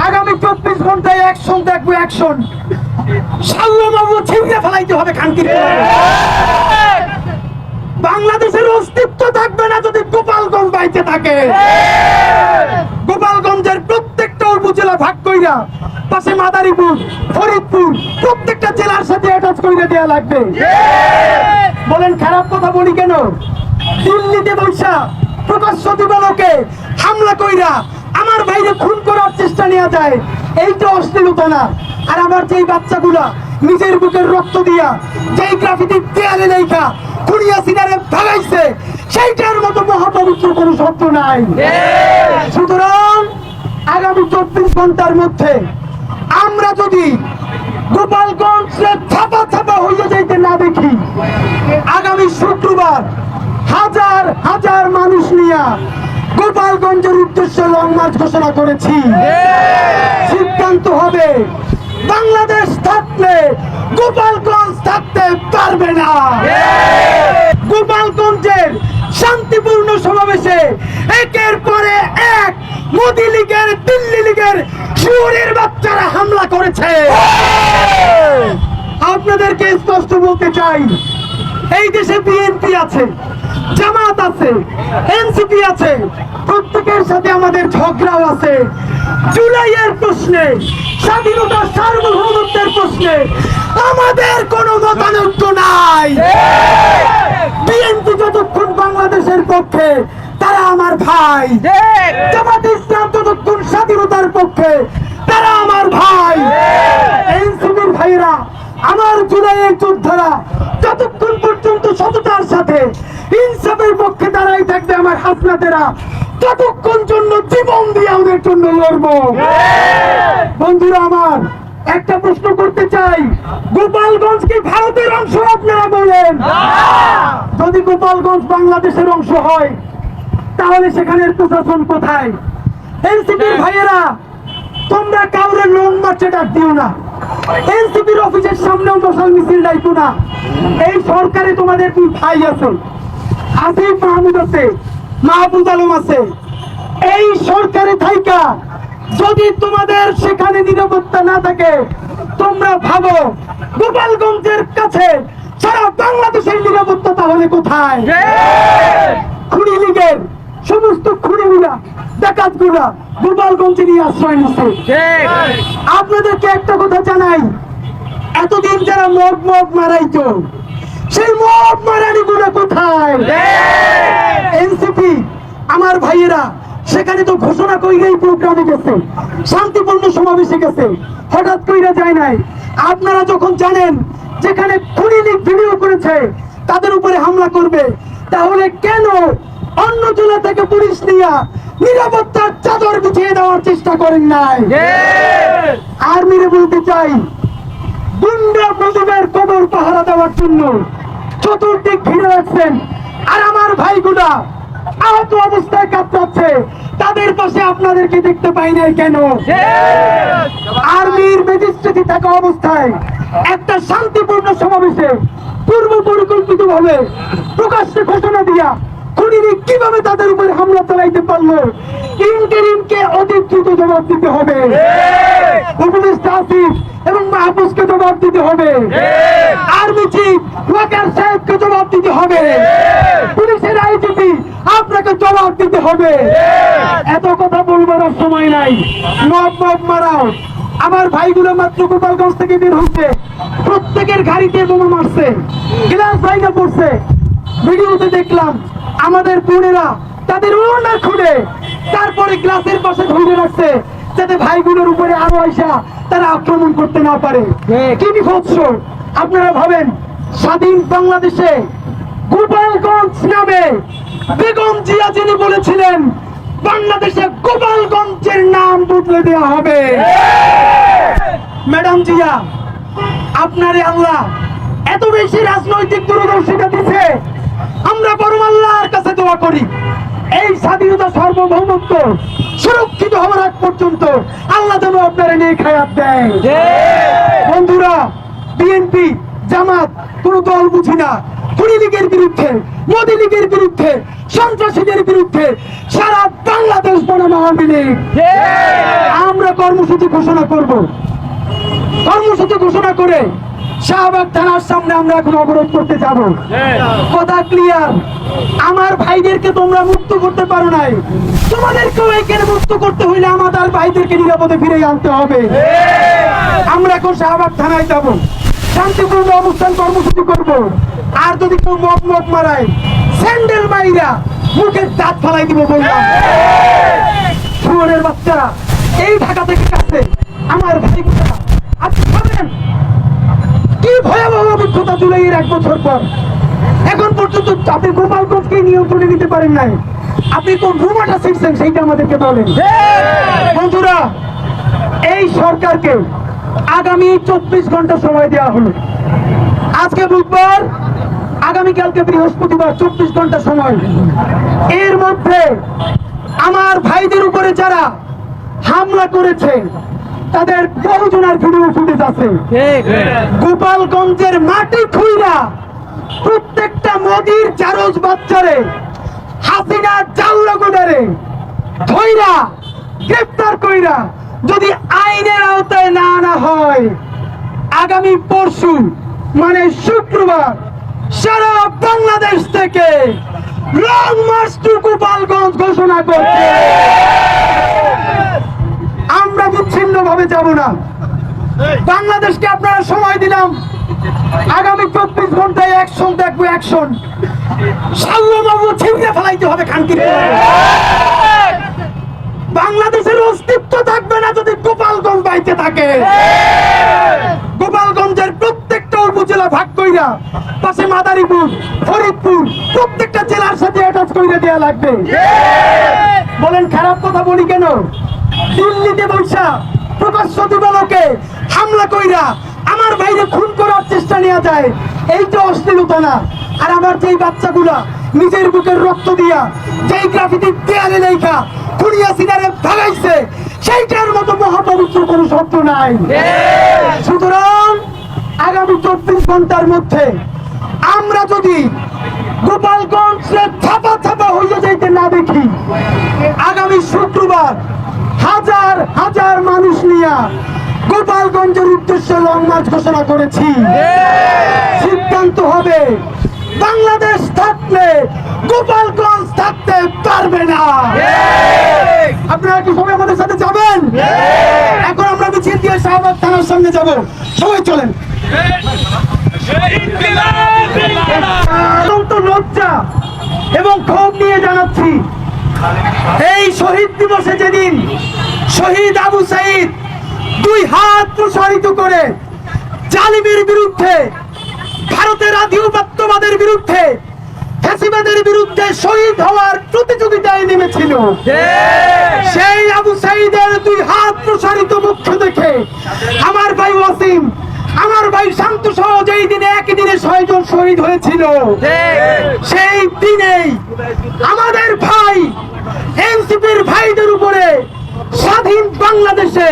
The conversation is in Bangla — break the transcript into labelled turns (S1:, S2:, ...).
S1: আগামী 24 ঘন্টায় অ্যাকশন দেখবো, অ্যাকশন। সাল্লাল্লাহু ছিঁড়ে ফেলাইতে হবে খানকির। বাংলাদেশের অস্তিত্ব থাকবে না যদি গোপালগঞ্জ বাইচে থাকে। গোপালগঞ্জের প্রত্যেকটা উপজেলা ভাগ কইরা পাশে মাদারীপুর, ফরিদপুর প্রত্যেকটা জেলার সাথে অ্যাটাচ করে দেয়া লাগবে। বলেন খারাপ কথা বলি কেন? দিল্লিতে বৈশা প্রকাশ্য দিবালোকে হামলা কইরা আমার ভাইরে খুন করার চেষ্টা নেওয়া যায়, এইটা অশ্লীলতা না? আর আমার যেই বাচ্চাগুলা নিজের বুকের রক্ত দিয়া যেই গ্রাফিতি দেয়ালে লেখা খুনিয়া সিনারে ভাগাইছে, সেইটার মতো মহাপবিত্র কোনো শব্দ নাই। সুতরাং আগামী 24 ঘন্টার মধ্যে আমরা যদি গোপালগঞ্জে ছাপা ছাপা হইয়া যাইতে না দেখি, আগামী শুক্রবার হাজার হাজার মানুষ নিয়া গোপালগঞ্জের উদ্দেশ্যে লং মার্চ ঘোষণা করেছি। সিদ্ধান্ত হবে বাংলাদেশ থাকলে গোপালগঞ্জ থাকতে পারবে না। গোপালগঞ্জের শান্তিপূর্ণ সমাবেশে একের পরে এক মোদি লীগের, দিল্লি লীগের শুয়োরের বাচ্চারা হামলা করেছে। আপনাদেরকে স্পষ্ট বলতে চাই, এই দেশে বিএনপি আছে, জামাত আছে, এনসিপি আছে, প্রত্যেকের সাথে আমাদের ঝগড়াও আছে। জুলাইয়ের প্রশ্নে, স্বাধীনতা সার্বভৌমত্বের প্রশ্নে আমাদের কোনো মতানৈক্য নাই। বিএনপি যতক্ষণ বাংলাদেশের পক্ষে তারা আমার ভাই, জামাত ইসলাম যতক্ষণ স্বাধীনতার পক্ষে তারা আমার ভাই, এনসিপির ভাইরা আমার জুলাইয়ের যোদ্ধারা যতক্ষণ পর্যন্ত সততার সাথে ইনসাফের পক্ষে দাঁড়াই থাকবে আমার হাসনাতেরা, ততক্ষণ জন্য জীবন দিয়ে ওদের জন্য লড়বো। বন্ধুরা আমার, একটা প্রশ্ন করতে চাই, গোপালগঞ্জ কি ভারতের অংশ? আপনারা বলেন। যদি গোপালগঞ্জ বাংলাদেশের অংশ হয় তাহলে সেখানের প্রশাসন কোথায়? এনসিপির ভাইয়েরা, তোমরা কাউরে লং মার্চে ডাক দিও না, এনসিপির অফিসের সামনেও মশাল মিছিল ডাইতো না। এই সরকারে তোমাদের দুই ভাই আছে, আসিফ মাহমুদ আছে, মাহবুব আলম আছে। এই সরকারে থাইকা যদি তোমাদের সেখানে নিরাপত্তা না থাকে, তোমরা ভাবো গোপালগঞ্জের কাছে সারা বাংলাদেশের নিরাপত্তা তাহলে কোথায়? খুনি লীগের সমস্ত খুনিগুলা, ডাকাতগুলা গোপালগঞ্জে নিয়ে আশ্রয় নিচ্ছে। আপনাদেরকে একটা কথা জানাই, এতদিন যারা মদ মদ মারাইতো, সেই মদ মারানি গুলো কোথায়? এনসিপি আমার ভাইয়েরা সেখানে তো ঘোষণা কইরেই প্রোগ্রামে গেছে, শান্তিপূর্ণ সমাবেশে গেছে, হঠাৎ কইরা যায় নাই। আপনারা যখন জানেন যেখানে খুনি লীগ ভিডিও করেছে তাদের উপরে হামলা করবে, তাহলে কেন অন্য জেলা থেকে পুলিশ নিয়ে নিরাপত্তার চাদর বিছিয়ে দেওয়ার চেষ্টা করেন নাই? আর্মিরে বলতে চাই, গুন্ডা প্রদীপের কবর পাহারা দেওয়ার জন্য চতুর্দিক ঘিরে রাখছেন, আর আমার ভাইগুলা আহত অবস্থায় কাঁপছে, তাদের পাশে আপনাদেরকে দেখতে পাই নাই কেন? আর্মির ম্যাজিস্ট্রেটে থাকা অবস্থায় একটা শান্তিপূর্ণ সমাবেশে পূর্ব পরিকল্পিত ভাবে প্রকাশ্যে ঘোষণা দিয়া খুনিরা কিভাবে তাদের উপরে হামলা চালাইতে পারলো? ইন্টারিমকে অতি দ্রুত জবাব দিতে হবে, উপদেষ্টা আসিফ এবং মাহফুজকে জবাব দিতে হবে, আর্মি চিফ ওয়াকার সাহেবকে জবাব দিতে হবে, পুলিশের আইজিপি আপনাকে জবাব দিতে হবে। এত কথা বলবার সময় নাই, মব মব মারাও। আমার ভাইগুলো মাত্র গোপালগঞ্জ থেকে বের হচ্ছে, প্রত্যেকের গাড়িতে বোমা মারছে, গ্লাস ভাইনা পড়ছে। ভিডিওতে দেখলাম আমাদের বোনেরা তাদের ওড়না খুলে তারপরে গ্লাসের পাশে ধরে রাখছে, যাতে ভাইগুলোর উপরে আরো আইসা তারা আক্রমণ করতে না পারে। কি বিভৎস! আপনারা ভাবেন, স্বাধীন বাংলাদেশে গোপালগঞ্জ নামে বেগম জিয়া যিনি বলেছিলেন বাংলাদেশে গোপালগঞ্জের নাম বদলে দেওয়া হবে। ম্যাডাম জিয়া, আপনারে আল্লাহ এত বেশি রাজনৈতিক দূরদর্শিতা দিচ্ছে, আমরা পরম আল্লাহর কাছে দোয়া করি এই স্বাধীনতা সার্বভৌমত্ব সুরক্ষিত হওয়ার আগ পর্যন্ত আল্লাহ যেন আপনারা নিয়ে খায়াত দেয়। বন্ধুরা, বিএনপি জামাত কোন দল বুঝি না, খুনি লীগের বিরুদ্ধে, মোদি লীগের বিরুদ্ধে, সন্ত্রাসীদের বিরুদ্ধে সারা বাংলাদেশ বনাম আওয়ামী লীগ। আমরা কর্মসূচি ঘোষণা করব। কর্মসূচি ঘোষণা করে শাহবাগ থানার সামনে আমরা এখন অবরোধ করতে যাব। কথা ক্লিয়ার। আমার ভাইদেরকে তোমরা মুক্ত করতে পারো নাই, তোমাদেরকেও এখানে মুক্ত করতে হইলে আমাদের ভাইদেরকে নিরাপদে ফিরে আনতে হবে। আমরা এখন শাহবাগ থানায় যাব, শান্তিপূর্ণ অবস্থান কর্মসূচি করব। আর যদি কেউ মত মারায় স্যান্ডেল মাইরা মুখের দাঁত ফালাই দিব বললাম। শুয়োরের বাচ্চারা এই ঢাকা থেকে কাছে আমার ভাই বোনেরা আজকে ভাবেন কি ভয়াবহ অভিজ্ঞতা জুলাইয়ের 1 বছর পর। এখন পর্যন্ত আপনি গোপালগঞ্জকে নিয়ন্ত্রণে নিতে পারেন নাই, আপনি কোন রুমাটা ছিটছেন সেইটা আমাদেরকে বলেন। বন্ধুরা, এই সরকারকে আগামী 24 ঘন্টা সময় দেওয়া হলো। আজকে বুধবার, আগামীকালকে বৃহস্পতিবার, 24 ঘন্টা সময়। এর মধ্যে আমার ভাইদের উপরে যারা হামলা করেছে তাদের বহুজনের ভিডিও ফুটেজ আছে। গোপালগঞ্জের মাটি খুইরা প্রত্যেকটা মোদির জারজ বাচ্চারে হাসিনা জাউলাগুড়ারে ধইরা গ্রেফতার কইরা যদি আইনের আওতায় না আনা হয়, আগামী পরশু মানে শুক্রবার সারা বাংলাদেশ থেকে লং মার্চ টু গোপালগঞ্জ ঘোষণা করছে। আমরা বিচ্ছিন্ন ভাবে যাব না। বাংলাদেশকে আপনারা সময় দিলাম, আগামী 24 ঘন্টায় অ্যাকশন দেখবো, অ্যাকশন। সাল্লাল্লাহু ছিঁড়ে ফেলাইতে হবে খানকির। বাংলাদেশের অস্তিত্ব থাকবে না যদি গোপালগঞ্জ বাইতে থাকে। গোপালগঞ্জের প্রত্যেকটা উপজেলা ভাগ কইরা পাশে মাদারীপুর, ফরিদপুর প্রত্যেকটা জেলার সাথে অ্যাটাচ কইরা দেয়া লাগবে। বলেন খারাপ কথা বলি কেন? দিল্লিতে বৈশা প্রকাশ্য দিবালোকে হামলা কইরা আমার ভাইরে খুন করার চেষ্টা নেওয়া যায়, এইটা অশ্লীলতা না? আর আমার যেই বাচ্চাগুলা নিজের বুকের রক্ত দিয়া যেই গ্রাফিতি দেয়ালে লেখা খুনিয়া সিনারে ভাগাইছে, সেইটার মতো মহাপবিত্র কোনো শব্দ নাই। সুতরাং আগামী 24 ঘন্টার মধ্যে আমরা যদি গোপালগঞ্জে ছাপা ছাপা হইয়া যাইতে না দেখি, আগামী শুক্রবার হাজার হাজার মানুষ নিয়ে গোপালগঞ্জের উদ্দেশ্যে লং মার্চ ঘোষণা করেছি। সিদ্ধান্ত হবে বাংলাদেশ থাকলে গোপালগঞ্জ থাকতে পারবে না। আপনারা কি সবাই আমাদের সাথে যাবেন? এখন আমরা মিছিল দিয়ে শাহবাগ থানার সামনে যাব, সবাই চলেন। লজ্জা এবং ক্ষোভ নিয়ে জানাচ্ছি, এই শহীদ দিবসে যেদিন শহীদ আবু সাঈদ 2 হাত প্রসারিত করে জালিমের বিরুদ্ধে, ভারতের আধিপত্যবাদের বিরুদ্ধে, ফ্যাসিবাদের বিরুদ্ধে শহীদ হওয়ার প্রতিযোগিতায় নেমেছিল, সেই আবু সাঈদের 2 হাত প্রসারিত মুখ দেখে আমার ভাই ওয়াসিম, আমার ভাই শান্ত সহ যেই দিনে একই দিনে 6 জন শহীদ হয়েছিল, সেই দিনেই আমাদের ভাই এনসিপির ভাইদের উপরে স্বাধীন বাংলাদেশে